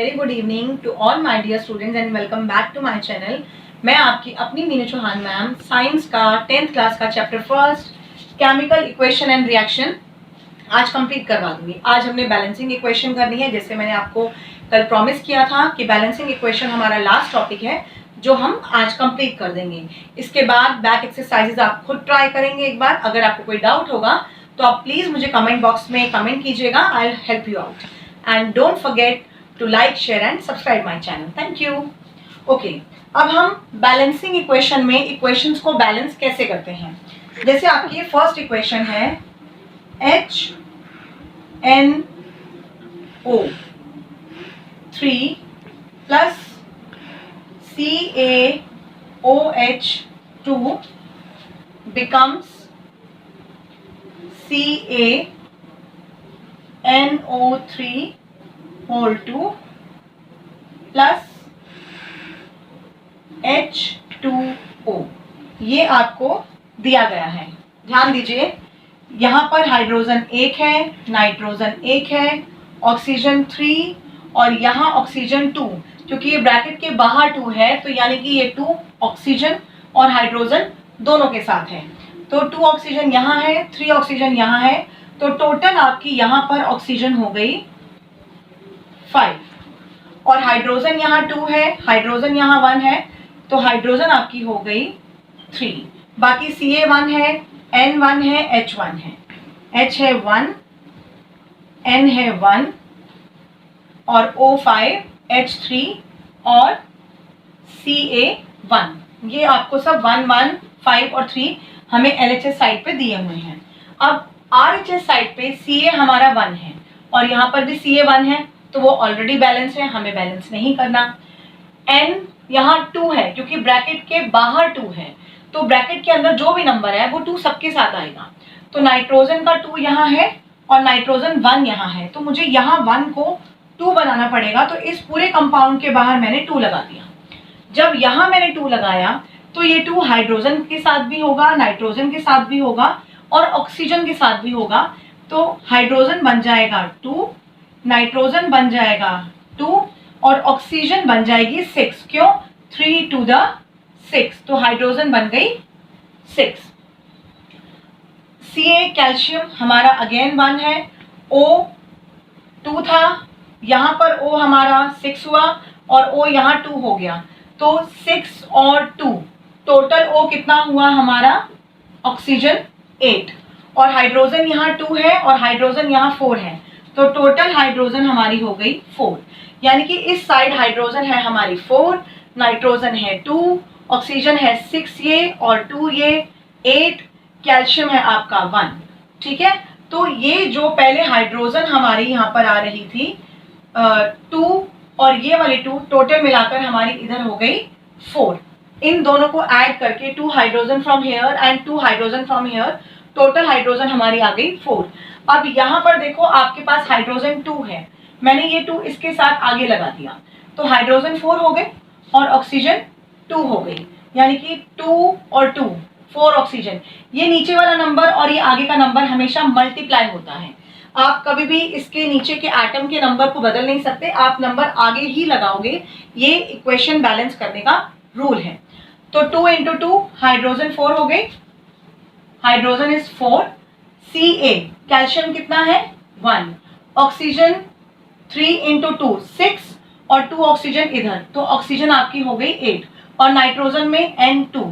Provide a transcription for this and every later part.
Very good evening to all my dear students and welcome back to my channel. मैं आपकी अपनी Meenu Chauhan ma'am science का 10th class का chapter first chemical equation and reaction आज complete करवा दूंगी। आज हमने बैलेंसिंग इक्वेशन करनी है, जैसे मैंने आपको कल प्रॉमिस किया था कि बैलेंसिंग इक्वेशन हमारा लास्ट टॉपिक है जो हम आज कंप्लीट कर देंगे। इसके बाद बैक एक्सरसाइजेज आप खुद ट्राई करेंगे एक बार। अगर आपको कोई डाउट होगा तो आप प्लीज़ मुझे कमेंट बॉक्स में कमेंट कीजिएगा, I will help you out and don't forget to like share and subscribe my channel. Thank you. Okay, अब हम बैलेंसिंग इक्वेशन में इक्वेशंस को बैलेंस कैसे करते हैं। जैसे आपकी फर्स्ट इक्वेशन है HNO3 plus CaOH2 becomes CaNO3 whole 2 plus H2O। ये आपको दिया गया है, ध्यान दीजिए। यहाँ पर हाइड्रोजन 1 है, नाइट्रोजन 1 है, ऑक्सीजन 3 और यहाँ ऑक्सीजन 2। क्योंकि ये ब्रैकेट के बाहर 2 है तो यानी कि ये 2 ऑक्सीजन और हाइड्रोजन दोनों के साथ है। तो 2 ऑक्सीजन यहाँ है, 3 ऑक्सीजन यहाँ है, तो टोटल आपकी यहाँ पर ऑक्सीजन हो गई 5 और हाइड्रोजन यहाँ 2 है, हाइड्रोजन यहाँ 1 है, तो हाइड्रोजन आपकी हो गई 3। बाकी Ca1 है, N1 है, H1 है। H है 1, N है 1 और O5, H3 और Ca1। ये आपको सब 1, 1, 5 और 3 हमें LHS साइड पे दिए हुए हैं। अब RHS साइड पे Ca हमारा 1 है और यहाँ पर भी Ca1 है, तो वो ऑलरेडी बैलेंस है, हमें बैलेंस नहीं करना। N यहाँ 2 है क्योंकि ब्रैकेट के बाहर 2 है, तो ब्रैकेट के अंदर जो भी नंबर है वो 2 सबके साथ आएगा। तो नाइट्रोजन का 2 यहाँ है और नाइट्रोजन 1 यहाँ है, तो मुझे यहाँ 1 को 2 बनाना पड़ेगा। तो इस पूरे कंपाउंड के बाहर मैंने 2 लगा दिया। जब यहाँ मैंने 2 लगाया तो ये 2 हाइड्रोजन के साथ भी होगा, नाइट्रोजन के साथ भी होगा और ऑक्सीजन के साथ भी होगा। तो हाइड्रोजन बन जाएगा 2, नाइट्रोजन बन जाएगा 2 और ऑक्सीजन बन जाएगी 6। क्यों? 3 to the 6, तो हाइड्रोजन बन गई 6। Ca कैल्शियम हमारा अगेन 1 है, O 2 था, यहाँ पर O हमारा 6 हुआ और O यहाँ 2 हो गया, तो 6 और 2 टोटल O कितना हुआ हमारा? ऑक्सीजन 8 और हाइड्रोजन यहाँ 2 है और हाइड्रोजन यहाँ 4 है, तो टोटल हाइड्रोजन हमारी हो गई 4। यानी कि इस साइड हाइड्रोजन है हमारी 4, नाइट्रोजन है 2, ऑक्सीजन है 6 ये और 2 ये 8, कैल्शियम है आपका 1। ठीक है, तो ये जो पहले हाइड्रोजन हमारी यहाँ पर आ रही थी 2 और ये वाली 2 टोटल मिलाकर हमारी इधर हो गई 4। इन दोनों को ऐड करके 2 hydrogen from here and 2 hydrogen from here, total hydrogen हमारी आ गई 4। अब यहाँ पर देखो आपके पास हाइड्रोजन 2 है, मैंने ये 2 इसके साथ आगे लगा दिया, तो हाइड्रोजन 4 हो गए और ऑक्सीजन 2 हो गई, यानी कि 2 और 2 4 ऑक्सीजन। ये नीचे वाला नंबर और ये आगे का नंबर हमेशा मल्टीप्लाई होता है। आप कभी भी इसके नीचे के एटम के नंबर को बदल नहीं सकते, आप नंबर आगे ही लगाओगे। ये इक्वेशन बैलेंस करने का रूल है। तो 2 into 2 हाइड्रोजन 4 हो गई, हाइड्रोजन इज 4। Ca कैल्शियम कितना है? 1, ऑक्सीजन 3 into 2 6 और 2 ऑक्सीजन इधर, तो ऑक्सीजन आपकी हो गई 8 और नाइट्रोजन में N2,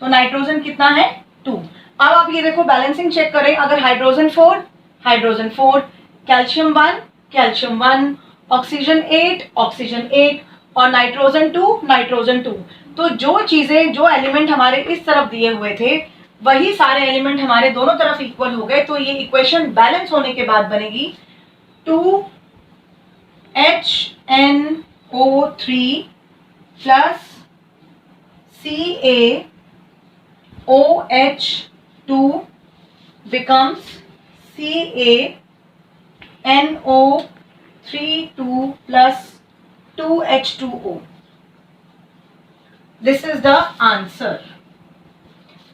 तो नाइट्रोजन कितना है? 2। अब आप ये देखो बैलेंसिंग चेक करें। अगर hydrogen 4, hydrogen 4, calcium 1, calcium 1, oxygen 8, oxygen 8 और नाइट्रोजन 2, नाइट्रोजन 2। तो जो चीजें, जो एलिमेंट हमारे इस तरफ दिए हुए थे वही सारे एलिमेंट हमारे दोनों तरफ इक्वल हो गए। तो ये इक्वेशन बैलेंस होने के बाद बनेगी 2HNO3 plus CaOH2 becomes CaNO3 plus 2H2O. This is the answer.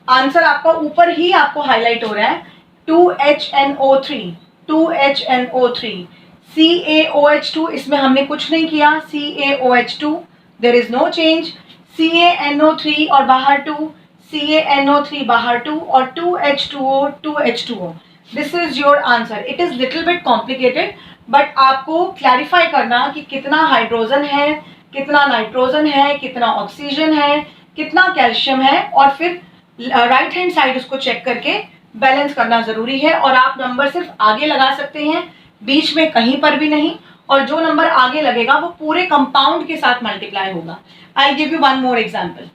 Answer आपका ऊपर ही आपको हाईलाइट हो रहा है 2HNO3, 2HNO3, CaOH2 इसमें हमने कुछ नहीं किया, CaOH2 there is no change, CaNO3 और बाहर 2, CaNO3 बाहर 2 और 2H2O 2H2O. This is your answer. It is little bit complicated, but आपको क्लैरिफाई करना कि कितना हाइड्रोजन है, कितना नाइट्रोजन है, कितना ऑक्सीजन है, कितना कैल्शियम है, और फिर राइट हैंड साइड उसको चेक करके बैलेंस करना जरूरी है. और आप नंबर सिर्फ आगे लगा सकते हैं, बीच में कहीं पर भी नहीं, और जो नंबर आगे लगेगा वो पूरे कंपाउंड के साथ मल्टीप्लाई होगा. I give you one more example.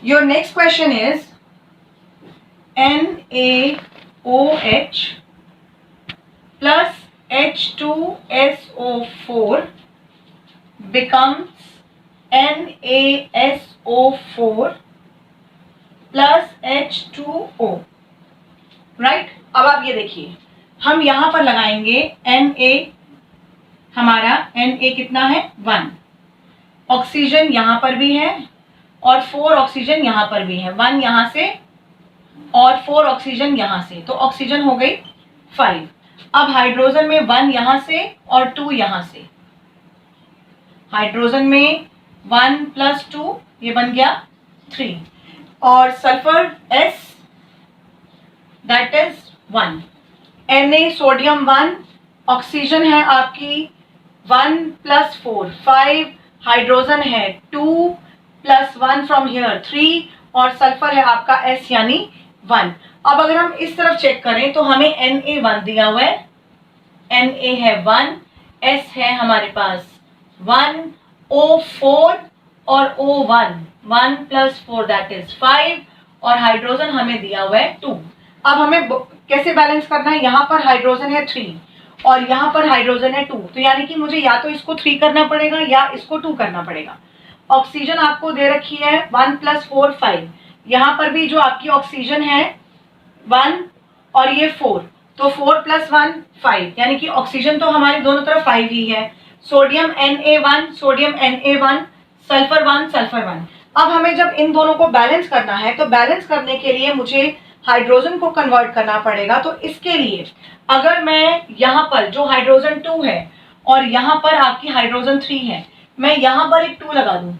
Your next question is NaOH plus H2SO4 becomes NaSO4 plus H2O. Right? अब आप ये देखिए, हम यहां पर लगाएंगे Na. हमारा Na कितना है? 1. ऑक्सीजन यहां पर भी है और 4 ऑक्सीजन यहां पर भी है. 1 यहां से और 4 ऑक्सीजन यहां से, तो ऑक्सीजन हो गई 5. अब हाइड्रोजन में 1 यहां से और 2 यहां से. हाइड्रोजन में 1 प्लस 2 ये बन गया 3. और sulphur S that is 1. Na sodium 1, oxygen है आपकी 1 प्लस 4 5, हाइड्रोजन है 2 प्लस 1 फ्रॉम हियर 3, और सल्फर है आपका S यानी 1. अब अगर हम इस तरफ चेक करें तो हमें Na1 दिया हुआ है, Na है 1, S है हमारे पास 1, O4 और O1, 1 प्लस 4 दैट इज 5, और हाइड्रोजन हमें दिया हुआ है 2. अब हमें कैसे बैलेंस करना है? यहाँ पर हाइड्रोजन है 3 और यहाँ पर हाइड्रोजन है 2, तो यानी कि मुझे या तो इसको 3 करना पड़ेगा या इसको 2 करना पड़ेगा. ऑक्सीजन आपको दे रखी है 1 प्लस 4 5, यहाँ पर भी जो आपकी ऑक्सीजन है 1 और ये 4, तो 4 प्लस 1 5, यानी कि ऑक्सीजन तो हमारी दोनों तरफ 5 ही है. Sodium Na1, sodium Na1, sulphur 1, sulphur 1. अब हमें जब इन दोनों को बैलेंस करना है, तो बैलेंस करने के लिए मुझे हाइड्रोजन को कन्वर्ट करना पड़ेगा. तो इसके लिए अगर मैं यहाँ पर जो हाइड्रोजन 2 है और यहाँ पर आपकी हाइड्रोजन 3 है, मैं यहाँ पर एक 2 लगा दूं,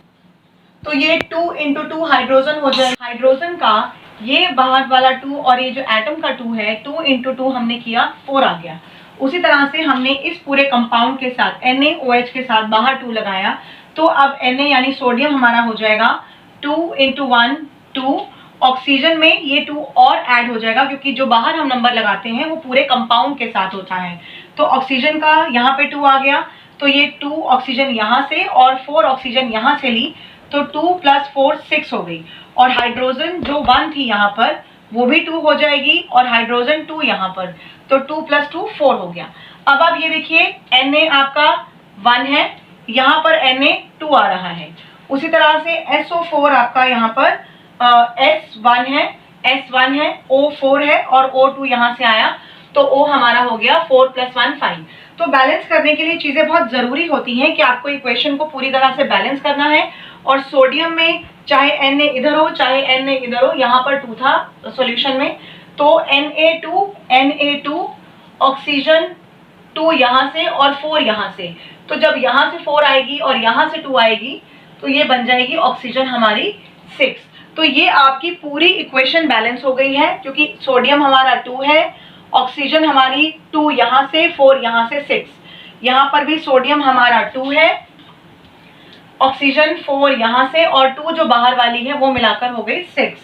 तो ये 2 इंटू 2 हाइड्रोजन हो जाए. हाइड्रोजन का ये बाहर वाला 2 और ये जो एटम का 2 है, 2 इंटू 2 हमने किया 4 आ गया. उसी तरह से हमने इस पूरे कंपाउंड के साथ NaOH के साथ बाहर 2 लगाया, तो अब Na यानी सोडियम हमारा हो जाएगा 2 इंटू 1 2. ऑक्सीजन में ये 2 और ऐड हो जाएगा, क्योंकि जो बाहर हम नंबर लगाते हैं वो पूरे कंपाउंड के साथ होता है. तो ऑक्सीजन का यहाँ पे 2 आ गया, तो ये 2 ऑक्सीजन यहाँ से और 4 ऑक्सीजन यहाँ से ली, तो 2 प्लस 4 6 हो गई. और हाइड्रोजन जो 1 थी यहाँ पर वो भी 2 हो जाएगी, और हाइड्रोजन 2 यहाँ पर, तो 2 प्लस 2 4 हो गया. अब आप ये देखिए Na आपका 1 है, यहाँ पर Na 2 आ रहा है. उसी तरह से SO4 आपका यहाँ पर S1 है, S1 है, O4 है और O2 यहाँ से आया, तो O हमारा हो गया 4 प्लस 1 5. तो बैलेंस करने के लिए चीजें बहुत जरूरी होती हैं कि आपको इक्वेशन को पूरी तरह से बैलेंस करना है. और सोडियम में चाहे Na इधर हो चाहे Na इधर हो, यहाँ पर 2 था सॉल्यूशन में, तो Na2 ऑक्सीजन 2 यहाँ से और 4 यहाँ से, तो जब यहाँ से 4 आएगी और यहाँ से 2 आएगी, तो ये बन जाएगी ऑक्सीजन हमारी 6. तो ये आपकी पूरी इक्वेशन बैलेंस हो गई है, क्योंकि सोडियम हमारा 2 है, ऑक्सीजन हमारी 2 यहाँ से 4 यहाँ से 6, यहाँ पर भी सोडियम हमारा 2 है, ऑक्सीजन 4 यहाँ से और 2 जो बाहर वाली है वो मिलाकर हो गई 6.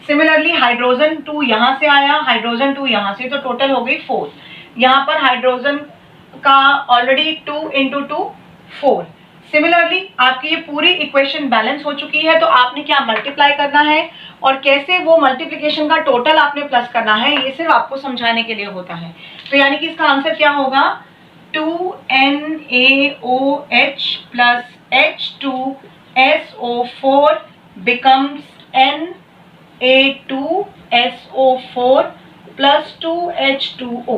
सिमिलरली हाइड्रोजन 2 यहाँ से आया, हाइड्रोजन 2 यहाँ से, तो टोटल हो गई 4. यहाँ पर हाइड्रोजन का ऑलरेडी 2 इंटू 2 4. सिमिलरली आपकी ये पूरी इक्वेशन बैलेंस हो चुकी है, तो आपने क्या मल्टीप्लाई करना है और कैसे वो मल्टीप्लिकेशन का टोटल आपने प्लस करना है, ये सिर्फ आपको समझाने के लिए होता है. तो यानी कि इसका आंसर क्या होगा? 2NaOH plus H2SO4 becomes Na2SO4 plus 2H2O.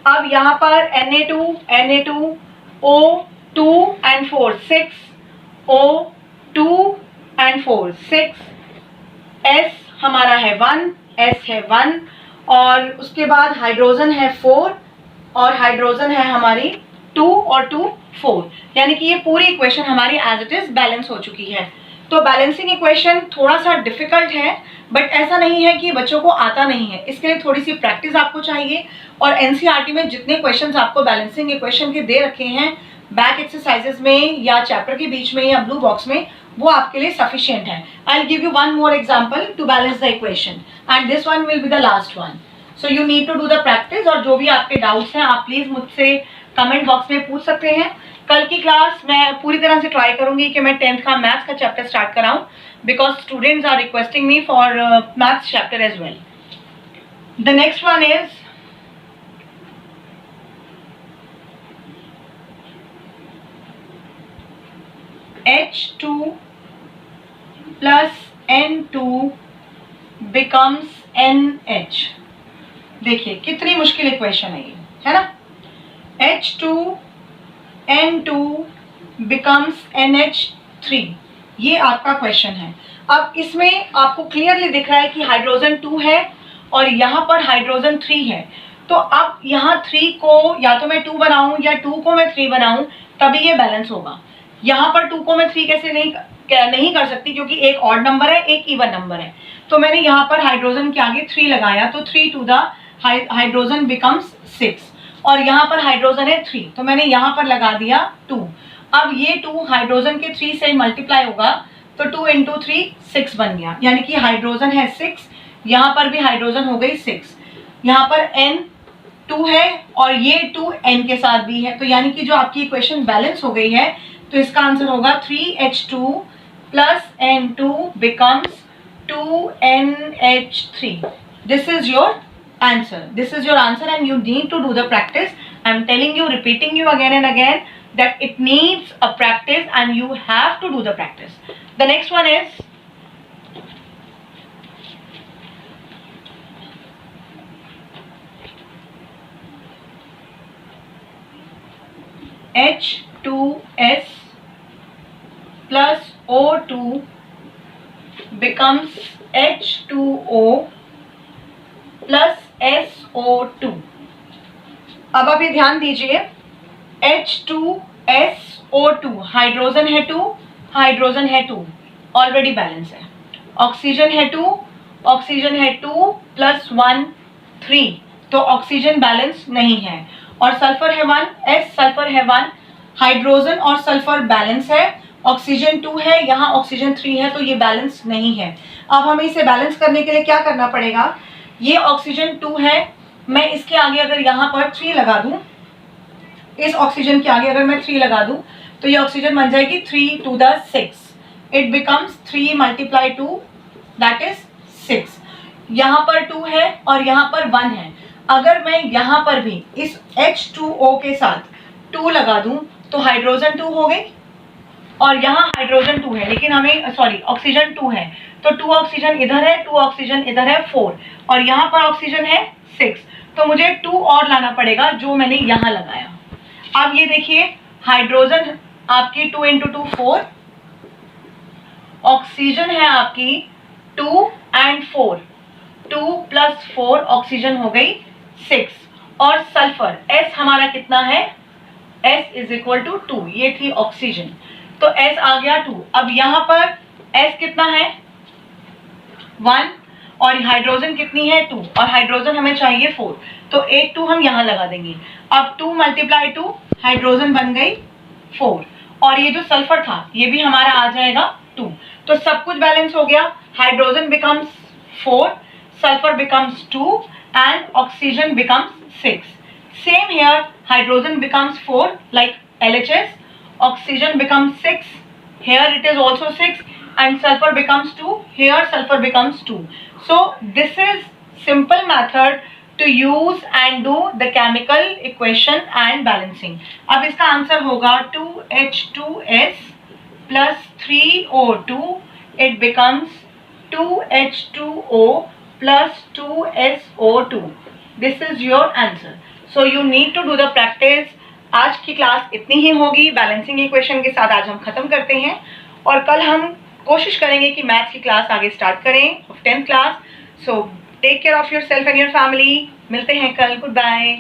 अब यहाँ पर Na2 O2 and 4 6, O2 and 4 6, S हमारा है 1, S है 1, और उसके बाद हाइड्रोजन है 4 और हाइड्रोजन है हमारी 2 और 2 4, यानी कि ये पूरी इक्वेशन हमारी एज इट इज बैलेंस हो चुकी है। तो बैलेंसिंग इक्वेशन थोड़ा सा डिफिकल्ट है, बट ऐसा नहीं है कि बच्चों को आता नहीं है, इसके लिए थोड़ी सी प्रैक्टिस आपको चाहिए। और एनसीईआरटी में जितने क्वेश्चंस आपको बैलेंसिंग इक्वेशन के दे रखे हैं बैक एक्सरसाइजेस में या चैप्टर के बीच में या ब्लू बॉक्स में, वो आपके लिए सफिशिएंट है। I will give you one more example to balance the equation and this one will be the last one. So you need to do the practice, और जो भी आपके डाउट्स हैं आप प्लीज मुझसे कमेंट बॉक्स में पूछ सकते हैं। कल की क्लास मैं पूरी तरह से ट्राई करूंगी कि मैं 10th का मैथ्स का चैप्टर स्टार्ट कराऊं, because students are requesting me for maths chapter as well. The next one is H2 plus N2 becomes NH। देखिए कितनी मुश्किल इक्वेशन है ना। H2 N2 becomes NH3, ये आपका क्वेश्चन है। अब इसमें आपको क्लियरली दिख रहा है कि हाइड्रोजन 2 है और यहाँ पर हाइड्रोजन 3 है। तो अब यहाँ 3 को या तो मैं 2 बनाऊं या 2 को मैं 3 बनाऊं, तभी ये बैलेंस होगा। यहाँ पर 2 को मैं 3 कैसे नहीं कर सकती, क्योंकि एक ऑड नंबर है एक इवन नंबर है। तो मैंने यहाँ पर हाइड्रोजन के आगे 3 लगाया, तो 3 टू द हाइड्रोजन बिकम्स 6, और यहाँ पर हाइड्रोजन है 3, तो मैंने यहाँ पर लगा दिया 2। अब ये 2 हाइड्रोजन के 3 से मल्टीप्लाई होगा, तो 2 इंटू 3 6 बन गया, यानी कि हाइड्रोजन है 6, यहाँ पर भी हाइड्रोजन हो गई 6, यहाँ पर N 2 है और ये 2 N के साथ भी है, तो यानी कि जो आपकी इक्वेशन बैलेंस हो गई है, तो इसका आंसर होगा 3H2 plus N2 becomes 2NH3। This is your answer. This is your answer and you need to do the practice. I am telling you, repeating you again and again that it needs a practice and you have to do the practice. The next one is H2S plus O2 becomes H2O plus SO2। अब आप ये ध्यान दीजिए, H2SO2, hydrogen है 2, hydrogen है 2, already balance है। Oxygen है 2, oxygen है 2 प्लस 1 3, तो ऑक्सीजन बैलेंस नहीं है। और सल्फर है 1, S सल्फर है 1, हाइड्रोजन और सल्फर बैलेंस है, ऑक्सीजन 2 है, यहाँ ऑक्सीजन 3 है, तो ये बैलेंस नहीं है। अब हमें इसे बैलेंस करने के लिए क्या करना पड़ेगा, ये ऑक्सीजन 2 है, मैं इसके आगे अगर यहाँ पर 3 लगा दूं, इस ऑक्सीजन के आगे अगर मैं 3 लगा दूं, तो ये ऑक्सीजन बन जाएगी 3 to the 6, it becomes 3 multiply 2 that is 6। यहाँ पर 2 है और यहाँ पर 1 है, अगर मैं यहाँ पर भी इस H2O के साथ 2 लगा दूं, तो हाइड्रोजन 2 हो गई और यहाँ हाइड्रोजन 2 है, लेकिन हमें ऑक्सीजन 2 है, तो 2 ऑक्सीजन इधर है, 2 ऑक्सीजन इधर है 4, और यहाँ पर ऑक्सीजन है 6, तो मुझे 2 और लाना पड़ेगा जो मैंने यहाँ लगाया। अब ये देखिए, हाइड्रोजन आपकी 2 इंटू 2 4, ऑक्सीजन है आपकी 2 एंड 4, 2 प्लस 4 ऑक्सीजन हो गई 6, और सल्फर S हमारा कितना है, S इज इक्वल टू 2, ये थी ऑक्सीजन, तो S आ गया 2। अब यहाँ पर S कितना है 1, और हाइड्रोजन कितनी है 2, और हाइड्रोजन हमें चाहिए 4, तो एक 2 हम यहाँ लगा देंगे। अब 2 मल्टीप्लाई 2, हाइड्रोजन बन गई 4, और ये जो सल्फर था ये भी हमारा आ जाएगा 2, तो सब कुछ बैलेंस हो गया। Hydrogen becomes 4, sulfur becomes 2 and oxygen becomes 6. Same here, hydrogen becomes 4 like LHS, oxygen becomes 6, here it is also 6, and sulfur becomes 2, here sulfur becomes 2. So this is simple method to use and do the chemical equation and balancing. अब इसका answer होगा 2H2S plus 3O2, it becomes 2H2O plus 2SO2. This is your answer. So you need to do the practice. आज की class इतनी ही होगी, balancing equation के साथ आज हम खत्म करते हैं, और कल हम कोशिश करेंगे कि मैथ्स की क्लास आगे स्टार्ट करें, 10th class. So take care of yourself and your family. मिलते हैं कल। Good bye.